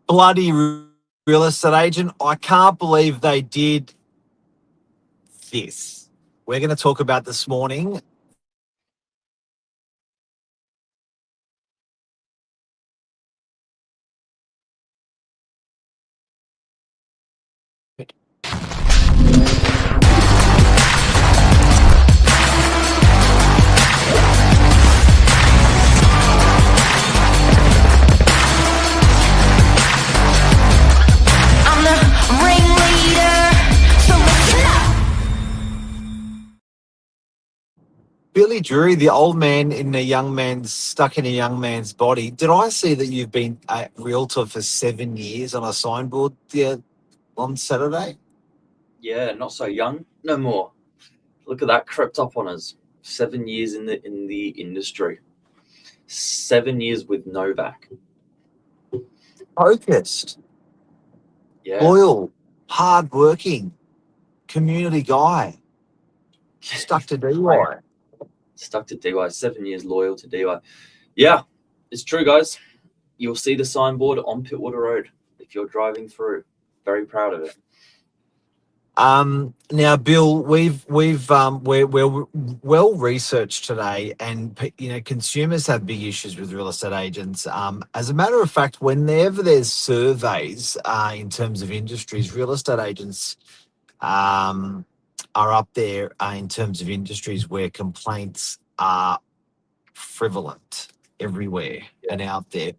bloody real estate agent. I can't believe they did this. We're going to talk about this morning. I'm the ringleader, so listen up. Billy Drury, the old man in a young man's stuck in a young man's body. Did I see that you've been a realtor for 7 years on a signboard there on Saturday? Yeah, not so young, no more. Look at that, crept up on us. 7 years in the industry. 7 years with Novak. Focused, Yeah, loyal, hard-working, community guy. Stuck to DY. stuck to DY. 7 years loyal to DY. Yeah, it's true, guys. You'll see the signboard on Pittwater Road if you're driving through. Very proud of it. Now, Bill, we're well researched today, and consumers have big issues with real estate agents. As a matter of fact, whenever there's surveys in terms of industries, real estate agents are up there in terms of industries where complaints are prevalent everywhere and out there.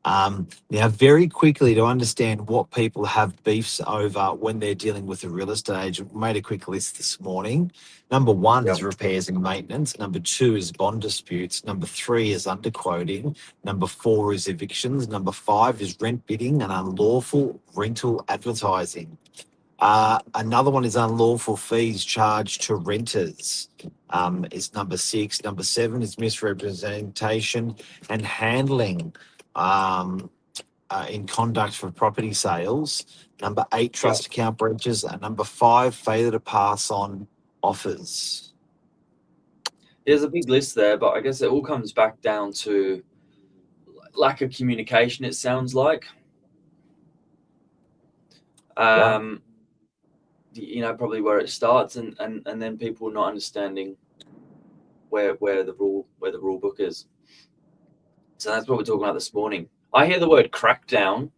Now, very quickly, to understand what people have beefs over when they're dealing with a real estate agent, we made a quick list this morning. Number one is repairs and maintenance. Number two is bond disputes. Number three is underquoting. Number four is evictions. Number five is rent bidding and unlawful rental advertising. Another one is unlawful fees charged to renters. Is number six. Number seven is misrepresentation and handling in conduct for property sales. Number eight, trust account breaches. And number five, failure to pass on offers. There's a big list there, but I guess it all comes back down to lack of communication, it sounds like. Probably where it starts, and then people not understanding where the rule book is. So that's what we're talking about this morning. I hear the word crackdown,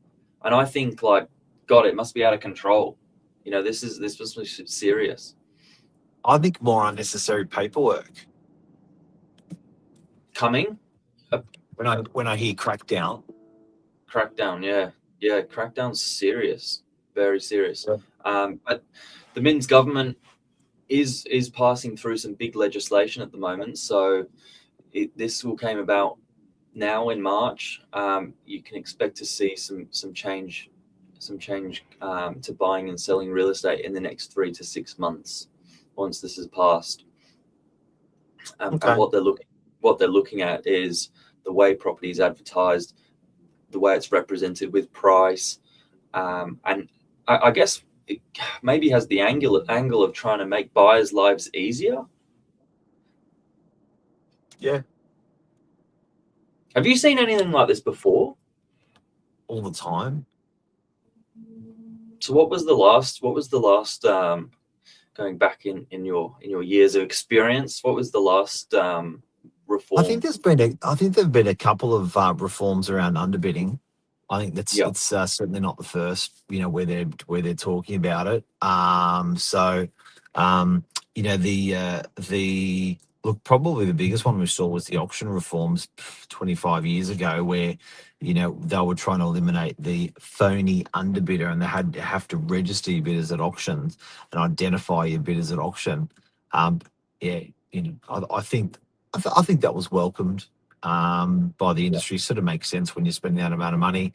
and I think, like, God, it must be out of control. This must be serious. I think more unnecessary paperwork coming. When I hear crackdown, yeah, crackdown's serious, very serious. Yeah. But the Min's government is passing through some big legislation at the moment. So this all came about now in March. You can expect to see some change to buying and selling real estate in the next 3 to 6 months once this is passed. And what they're looking at is the way property is advertised, the way it's represented with price, and I guess it maybe has the angle of trying to make buyers' lives easier. Yeah. Have you seen anything like this before? All the time. So what was the last going back in your years of experience, what was the last reform? I think there've been a couple of reforms around underbidding. I think it's certainly not the first, where they're talking about it. Probably the biggest one we saw was the auction reforms 25 years ago, where they were trying to eliminate the phony underbidder, and they have to register your bidders at auctions and identify your bidders at auction. I think that was welcomed by the industry. Sort of makes sense when you spend that amount of money.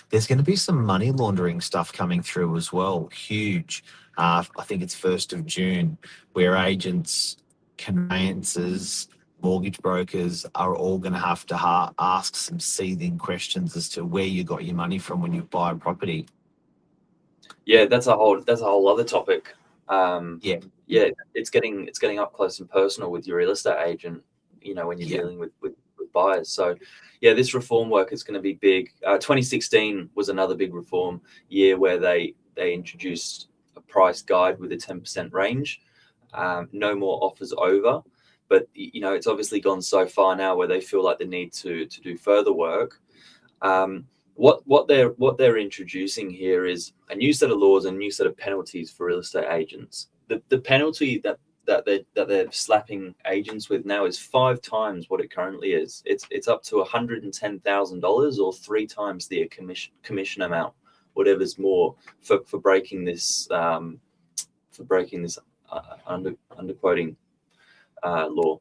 There's going to be some money laundering stuff coming through as well. Huge. I think it's 1st of June, where agents, conveyancers, mortgage brokers are all going to have to ask some seething questions as to where you got your money from when you buy a property. Yeah, that's a whole other topic. It's getting up close and personal with your real estate agent. When you're dealing with buyers. So yeah, this reform work is going to be big. 2016 was another big reform year where they introduced a price guide with a 10% range. No more offers over. But it's obviously gone so far now where they feel like they need to do further work. What they're introducing here is a new set of laws and a new set of penalties for real estate agents. The penalty that they're slapping agents with now is 5 times what it currently is. It's up to $110,000 or 3 times the commission amount, whatever's more for breaking this underquoting law.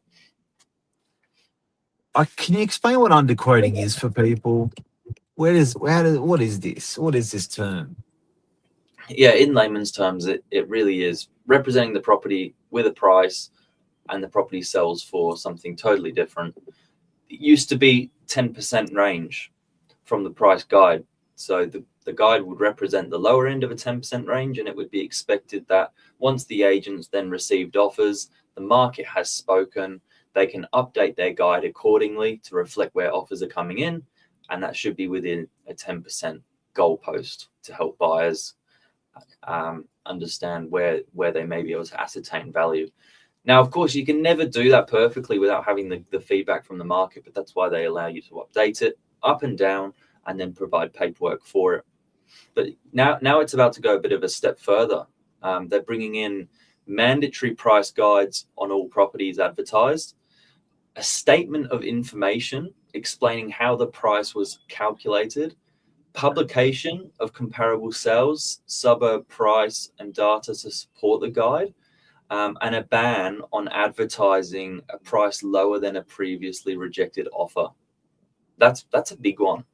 Can you explain what underquoting is for people? What is this? What is this term? Yeah, in layman's terms, it really is representing the property with a price, and the property sells for something totally different. It used to be 10% range from the price guide. So the guide would represent the lower end of a 10% range, and it would be expected that once the agents then received offers, the market has spoken, they can update their guide accordingly to reflect where offers are coming in, and that should be within a 10% goalpost to help buyers understand where they may be able to ascertain value. Now, of course, you can never do that perfectly without having the feedback from the market, but that's why they allow you to update it up and down and then provide paperwork for it. But now it's about to go a bit of a step further. They're bringing in mandatory price guides on all properties advertised, a statement of information explaining how the price was calculated, publication of comparable sales, suburb price and data to support the guide, and a ban on advertising a price lower than a previously rejected offer. That's a big one.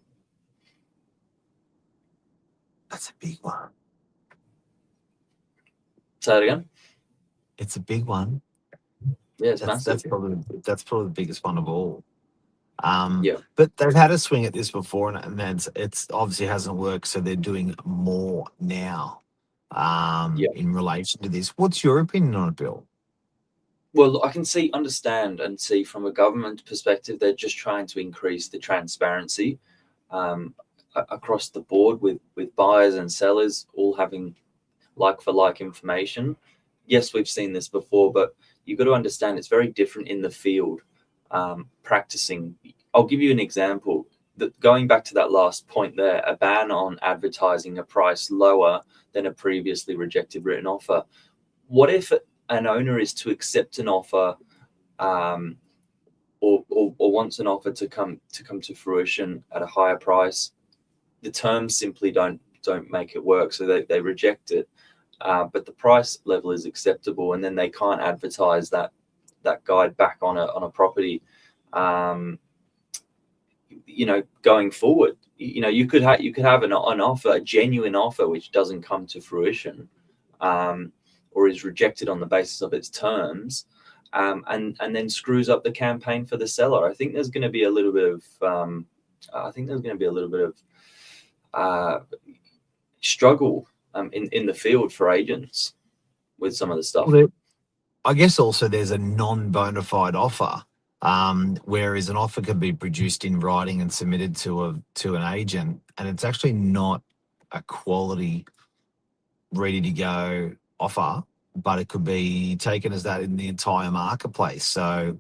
That's a big one. Say it again. It's a big one. Yeah, it's massive. That's probably the biggest one of all. Yeah. But they've had a swing at this before, and it's obviously hasn't worked, so they're doing more now. In relation to this, what's your opinion on it, Bill? Well, I can understand and see from a government perspective, they're just trying to increase the transparency across the board with buyers and sellers all having like-for-like information. Yes, we've seen this before, but you've got to understand it's very different in the field practicing. I'll give you an example. Going back to that last point there, a ban on advertising a price lower than a previously rejected written offer. What if an owner is to accept an offer or wants an offer to come to fruition at a higher price? The terms simply don't make it work, so they reject it. But the price level is acceptable, and then they can't advertise that guide back on a property. Going forward, you could have an offer, a genuine offer, which doesn't come to fruition, or is rejected on the basis of its terms, and then screws up the campaign for the seller. I think there's going to be a little bit of struggle in the field for agents with some of the stuff. Well, I guess also there's a non-bona fide offer, whereas an offer can be produced in writing and submitted to an agent, and it's actually not a quality, ready to go offer, but it could be taken as that in the entire marketplace. So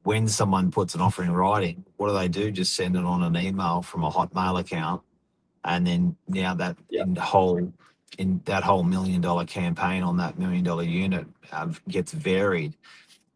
when someone puts an offer in writing, what do? Just send it on an email from a Hotmail account, and then now that in that whole $1 million campaign on that $1 million unit gets varied.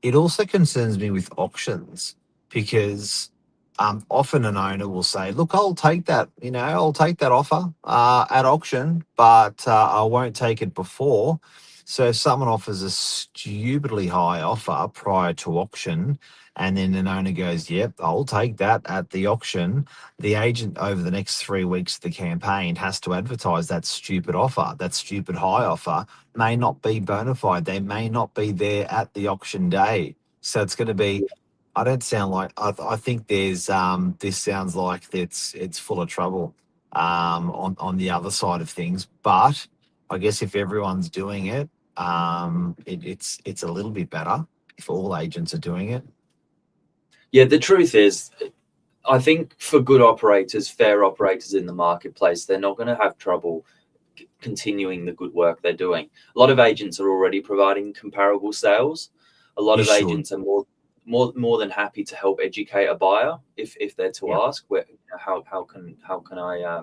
It also concerns me with auctions, because often an owner will say, look, I'll take that, I'll take that offer at auction, but I won't take it before. So if someone offers a stupidly high offer prior to auction, and then an owner goes, yep, I'll take that at the auction, the agent over the next 3 weeks of the campaign has to advertise that stupid offer. That stupid high offer may not be bona fide. They may not be there at the auction day. So it's going to be, I think there's, this sounds like it's full of trouble on the other side of things. But I guess if everyone's doing it, it's a little bit better if all agents are doing it. Yeah, the truth is, I think for good operators, fair operators in the marketplace, they're not going to have trouble continuing the good work they're doing. A lot of agents are already providing comparable sales. A lot You of should. agents are more than happy to help educate a buyer if they're to Yeah. ask where how can I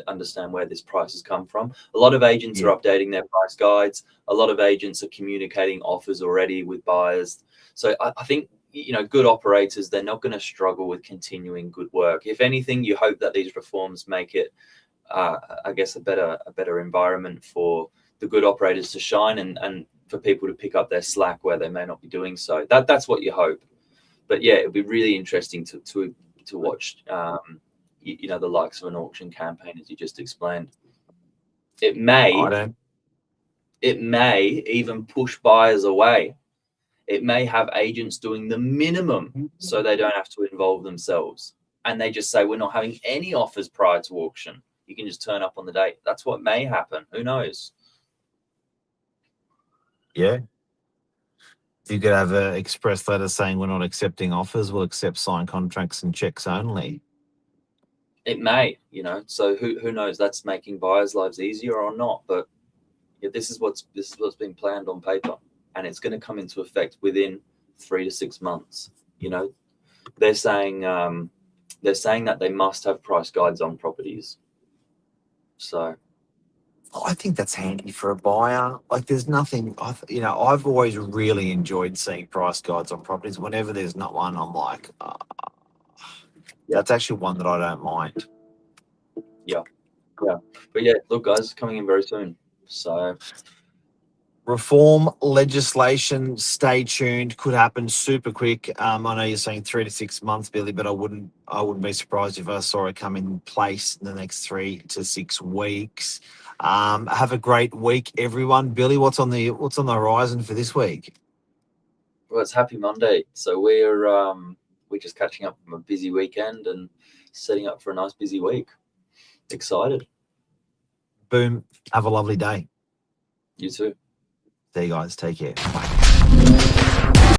understand where this price has come from. A lot of agents Yeah. are updating their price guides. A lot of agents are communicating offers already with buyers. So I think, you know, good operators, they're not going to struggle with continuing good work. If anything, you hope that these reforms make it I guess a better environment for the good operators to shine and for people to pick up their slack where they may not be doing so. That's what you hope. But yeah, it'll be really interesting to watch you know, the likes of an auction campaign, as you just explained. It may even push buyers away. It may have agents doing the minimum so they don't have to involve themselves, and they just say, we're not having any offers prior to auction. You can just turn up on the date. That's what may happen. Who knows? Yeah. You could have an express letter saying we're not accepting offers, we'll accept signed contracts and checks only. It may, you know. So who knows? That's making buyers' lives easier or not. But yeah, this is what's been planned on paper, and it's going to come into effect within 3 to 6 months. You know, they're saying that they must have price guides on properties. So I think that's handy for a buyer. Like, there's nothing, you know, I've always really enjoyed seeing price guides on properties. Whenever there's not one, I'm like, that's actually one that I don't mind. yeah. But yeah, look, guys, it's coming in very soon. So Reform legislation, stay tuned. Could happen super quick. I know you're saying 3 to 6 months, Billy, but I wouldn't be surprised if I saw it come in place in the next 3 to 6 weeks. Have a great week, everyone. Billy, what's on the horizon for this week? well, it's Happy Monday, so we're just catching up from a busy weekend and setting up for a nice busy week. Excited. Boom. Have a lovely day. You too. See you guys. Take care. Bye.